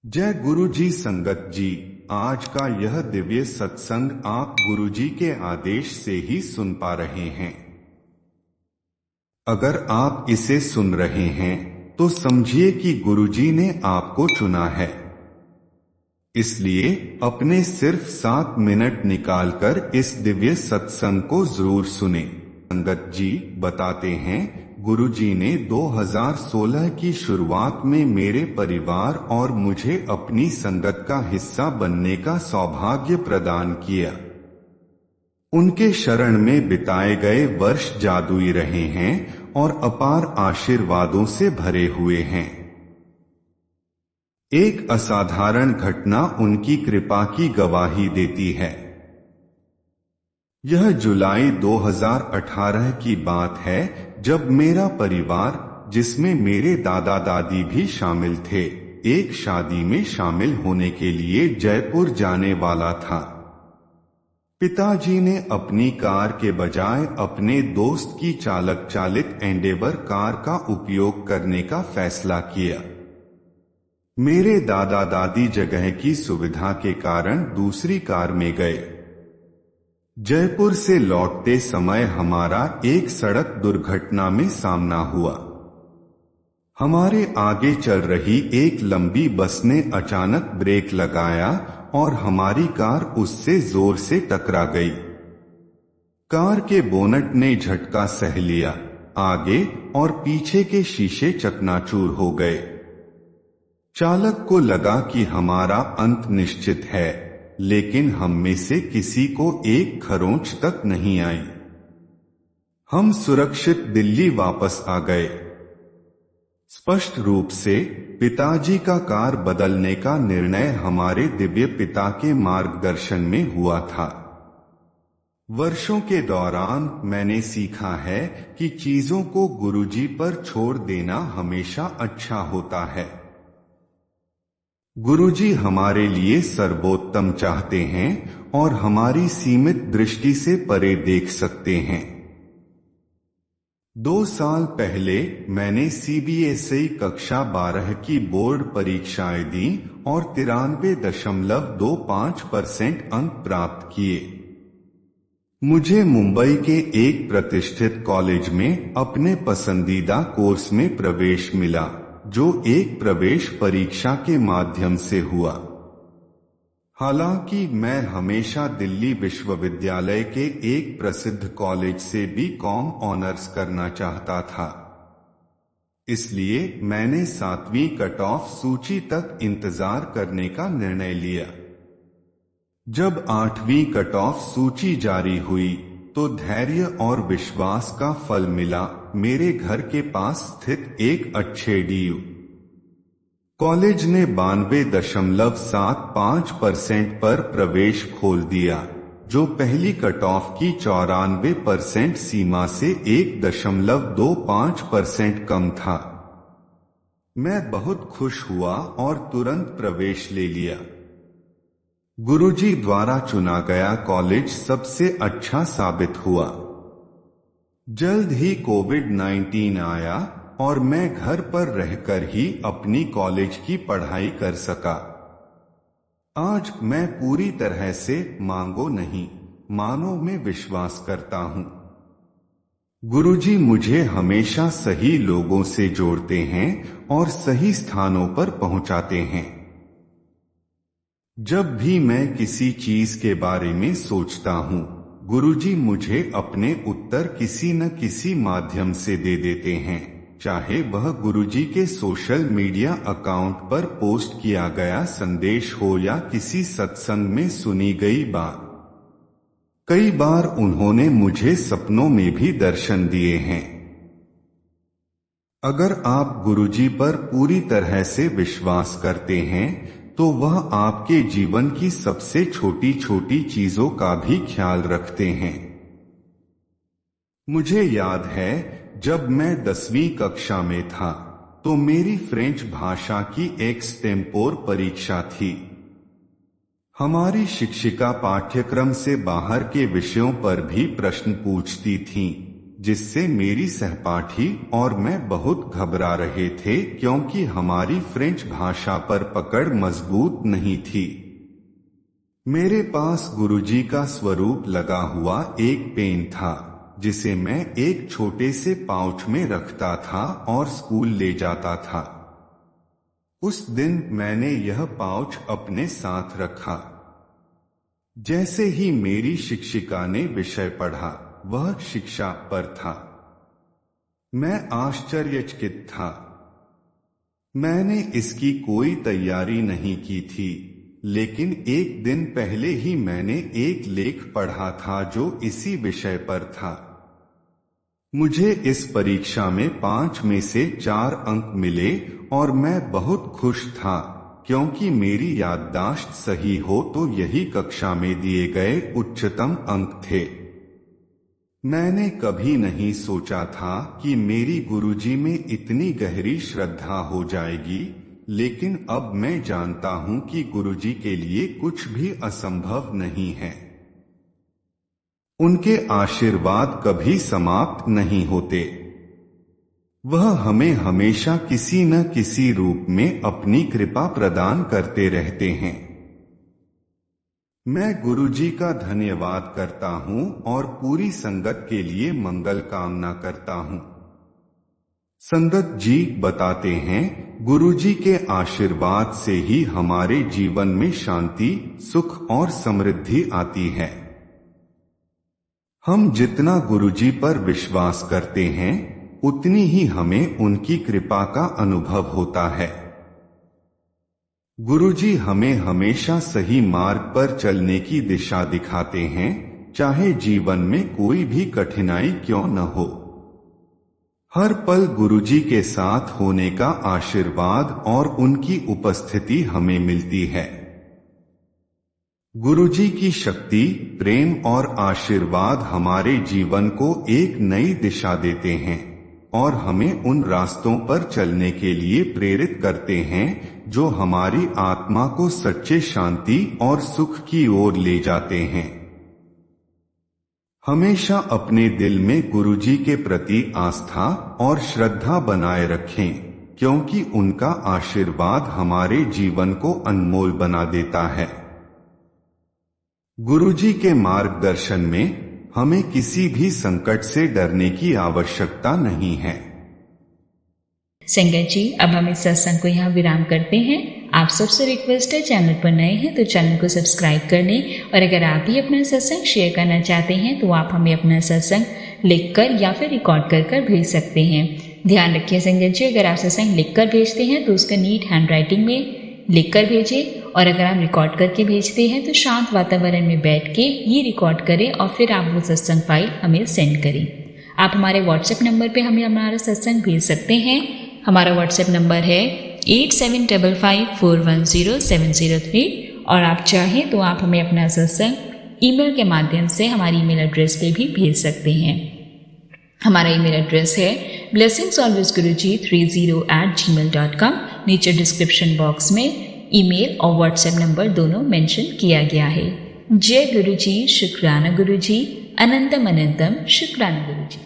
जय गुरु जी संगत जी। आज का यह दिव्य सत्संग आप गुरु जी के आदेश से ही सुन पा रहे हैं। अगर आप इसे सुन रहे हैं तो समझिए कि गुरु जी ने आपको चुना है। इसलिए अपने सिर्फ 7 मिनट निकालकर इस दिव्य सत्संग को जरूर सुने। संगत जी बताते हैं, गुरुजी ने 2016 की शुरुआत में मेरे परिवार और मुझे अपनी संगत का हिस्सा बनने का सौभाग्य प्रदान किया। उनके शरण में बिताए गए वर्ष जादुई रहे हैं और अपार आशीर्वादों से भरे हुए हैं। एक असाधारण घटना उनकी कृपा की गवाही देती है। यह जुलाई 2018 की बात है, जब मेरा परिवार, जिसमें मेरे दादा दादी भी शामिल थे, एक शादी में शामिल होने के लिए जयपुर जाने वाला था। पिताजी ने अपनी कार के बजाय अपने दोस्त की चालक चालित एंडेवर कार का उपयोग करने का फैसला किया। मेरे दादा दादी जगह की सुविधा के कारण दूसरी कार में गए। जयपुर से लौटते समय हमारा एक सड़क दुर्घटना में सामना हुआ। हमारे आगे चल रही एक लंबी बस ने अचानक ब्रेक लगाया और हमारी कार उससे जोर से टकरा गई। कार के बोनट ने झटका सह लिया। आगे और पीछे के शीशे चकनाचूर हो गए। चालक को लगा कि हमारा अंत निश्चित है, लेकिन हम में से किसी को एक खरोंच तक नहीं आई। हम सुरक्षित दिल्ली वापस आ गए। स्पष्ट रूप से पिताजी का कार बदलने का निर्णय हमारे दिव्य पिता के मार्गदर्शन में हुआ था। वर्षों के दौरान मैंने सीखा है कि चीजों को गुरुजी पर छोड़ देना हमेशा अच्छा होता है। गुरुजी हमारे लिए सर्वोत्तम चाहते हैं और हमारी सीमित दृष्टि से परे देख सकते हैं। 2 साल पहले मैंने सीबीएसई कक्षा 12 की बोर्ड परीक्षाएं दी और 93.25% अंक प्राप्त किए। मुझे मुंबई के एक प्रतिष्ठित कॉलेज में अपने पसंदीदा कोर्स में प्रवेश मिला, जो एक प्रवेश परीक्षा के माध्यम से हुआ। हालांकि मैं हमेशा दिल्ली विश्वविद्यालय के एक प्रसिद्ध कॉलेज से बीकॉम ऑनर्स करना चाहता था। इसलिए मैंने 7वीं कट ऑफ सूची तक इंतजार करने का निर्णय लिया। जब 8वीं कट ऑफ सूची जारी हुई तो धैर्य और विश्वास का फल मिला। मेरे घर के पास स्थित एक अच्छे डीयू कॉलेज ने 92.75% पर प्रवेश खोल दिया, जो पहली कट ऑफ की 94% सीमा से 1.25% कम था। मैं बहुत खुश हुआ और तुरंत प्रवेश ले लिया। गुरुजी द्वारा चुना गया कॉलेज सबसे अच्छा साबित हुआ। जल्द ही कोविड-19 आया और मैं घर पर रहकर ही अपनी कॉलेज की पढ़ाई कर सका। आज मैं पूरी तरह से मांगो नहीं, मानो में विश्वास करता हूँ। गुरुजी मुझे हमेशा सही लोगों से जोड़ते हैं और सही स्थानों पर पहुंचाते हैं। जब भी मैं किसी चीज के बारे में सोचता हूँ, गुरुजी मुझे अपने उत्तर किसी न किसी माध्यम से दे देते हैं, चाहे वह गुरुजी के सोशल मीडिया अकाउंट पर पोस्ट किया गया संदेश हो या किसी सत्संग में सुनी गई बात। कई बार उन्होंने मुझे सपनों में भी दर्शन दिए हैं। अगर आप गुरुजी पर पूरी तरह से विश्वास करते हैं तो वह आपके जीवन की सबसे छोटी छोटी चीजों का भी ख्याल रखते हैं। मुझे याद है, जब मैं 10वीं कक्षा में था तो मेरी फ्रेंच भाषा की एक्सटेम्पोर परीक्षा थी। हमारी शिक्षिका पाठ्यक्रम से बाहर के विषयों पर भी प्रश्न पूछती थीं, जिससे मेरी सहपाठी और मैं बहुत घबरा रहे थे क्योंकि हमारी फ्रेंच भाषा पर पकड़ मजबूत नहीं थी। मेरे पास गुरुजी का स्वरूप लगा हुआ एक पेन था जिसे मैं एक छोटे से पाउच में रखता था और स्कूल ले जाता था। उस दिन मैंने यह पाउच अपने साथ रखा। जैसे ही मेरी शिक्षिका ने विषय पढ़ा, वह शिक्षा पर था। मैं आश्चर्यचकित था। मैंने इसकी कोई तैयारी नहीं की थी, लेकिन एक दिन पहले ही मैंने एक लेख पढ़ा था जो इसी विषय पर था। मुझे इस परीक्षा में 5 में से 4 अंक मिले और मैं बहुत खुश था क्योंकि मेरी याददाश्त सही हो तो यही कक्षा में दिए गए उच्चतम अंक थे। मैंने कभी नहीं सोचा था कि मेरी गुरुजी में इतनी गहरी श्रद्धा हो जाएगी, लेकिन अब मैं जानता हूं कि गुरुजी के लिए कुछ भी असंभव नहीं है। उनके आशीर्वाद कभी समाप्त नहीं होते। वह हमें हमेशा किसी न किसी रूप में अपनी कृपा प्रदान करते रहते हैं। मैं गुरुजी का धन्यवाद करता हूं और पूरी संगत के लिए मंगल कामना करता हूं। संगत जी बताते हैं, गुरुजी के आशीर्वाद से ही हमारे जीवन में शांति, सुख और समृद्धि आती है। हम जितना गुरुजी पर विश्वास करते हैं, उतनी ही हमें उनकी कृपा का अनुभव होता है। गुरुजी हमें हमेशा सही मार्ग पर चलने की दिशा दिखाते हैं, चाहे जीवन में कोई भी कठिनाई क्यों न हो। हर पल गुरुजी के साथ होने का आशीर्वाद और उनकी उपस्थिति हमें मिलती है। गुरुजी की शक्ति, प्रेम और आशीर्वाद हमारे जीवन को एक नई दिशा देते हैं और हमें उन रास्तों पर चलने के लिए प्रेरित करते हैं जो हमारी आत्मा को सच्चे शांति और सुख की ओर ले जाते हैं। हमेशा अपने दिल में गुरुजी के प्रति आस्था और श्रद्धा बनाए रखें, क्योंकि उनका आशीर्वाद हमारे जीवन को अनमोल बना देता है। गुरुजी के मार्गदर्शन में हमें किसी भी संकट से डरने की आवश्यकता नहीं है। संगत जी, अब हम इस सत्संग को यहाँ विराम करते हैं। आप सबसे रिक्वेस्ट है, चैनल पर नए हैं तो चैनल को सब्सक्राइब कर लें, और अगर आप भी अपना सत्संग शेयर करना चाहते हैं तो आप हमें अपना सत्संग लिखकर या फिर रिकॉर्ड कर भेज सकते हैं। ध्यान रखिए संगत जी, अगर आप सत्संग लिखकर भेजते हैं तो उसका नीट हैंडराइटिंग में लिखकर भेजें, और अगर आप रिकॉर्ड करके भेजते हैं तो शांत वातावरण में बैठ के ये रिकॉर्ड करें और फिर आप वो सत्संग फाइल हमें सेंड करें। आप हमारे व्हाट्सएप नंबर पे हमें हमारा सत्संग भेज सकते हैं। हमारा व्हाट्सएप नंबर है 8755410703, और आप चाहें तो आप हमें अपना सत्संग ईमेल के माध्यम से हमारी ईमेल एड्रेस पे भी भेज सकते हैं। हमारा ईमेल एड्रेस है blessingsalwaysguruji30@gmail.com। नीचे डिस्क्रिप्शन बॉक्स में ईमेल और व्हाट्सएप नंबर दोनों मेंशन किया गया है। जय गुरुजी, शुक्राना गुरुजी, अनंतम अनंतम शुक्राना गुरुजी।